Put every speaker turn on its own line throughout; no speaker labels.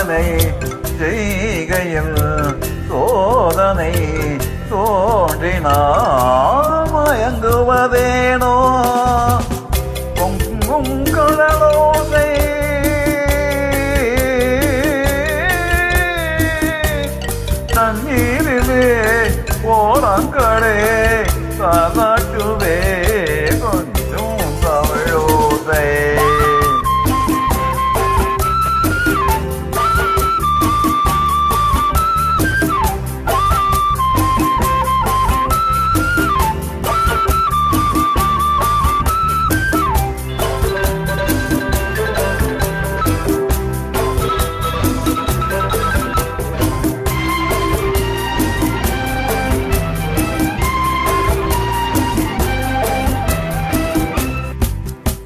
சாதனை செய்கையில் சோதனை தோன்றினால் மயங்குவதேனோ பொங்கும் கடலோசை தண்ணீரிலே ஓரங்களே காட்டுவே கொஞ்சம் தமிழோசை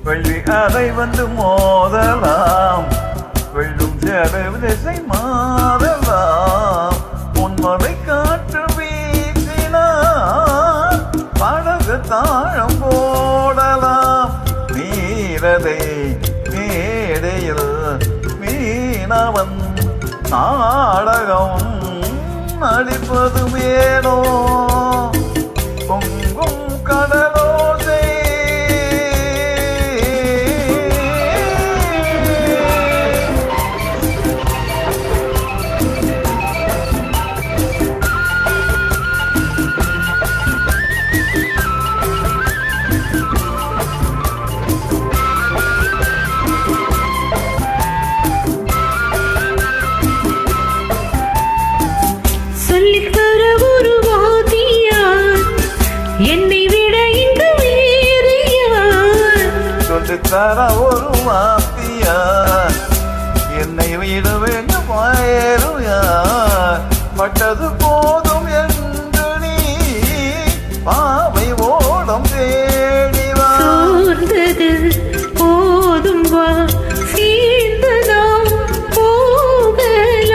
வெள்ளி அலை வந்து மோதலாம் வெள்ளும் செலவு திசை மாறலாம் உன்மலை காற்று வீசினால் படகு தாழம் போடலாம் நீரதை மேடையில் மீனவன் நாடகம் நடிப்பது வேணோ பொங்கும் கடலோசை
என்னை விட இங்கு வேறு யார்
சொல்லித்தர ஒரு வாத்தியார் என்னை விட வேண்டும் வேறு யார் பட்டது போதும் என்று நீ பாவை ஓடம் தேடிவா
சோர்ந்தது போதும் வா சீர்ந்ததாம் போகலாம்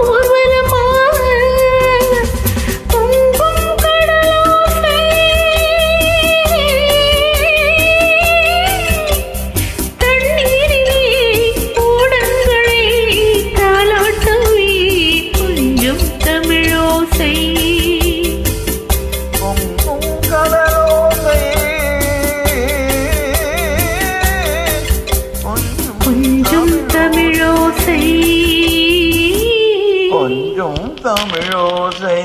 ஊர்வலமாக
கொஞ்சம் தமிழோசை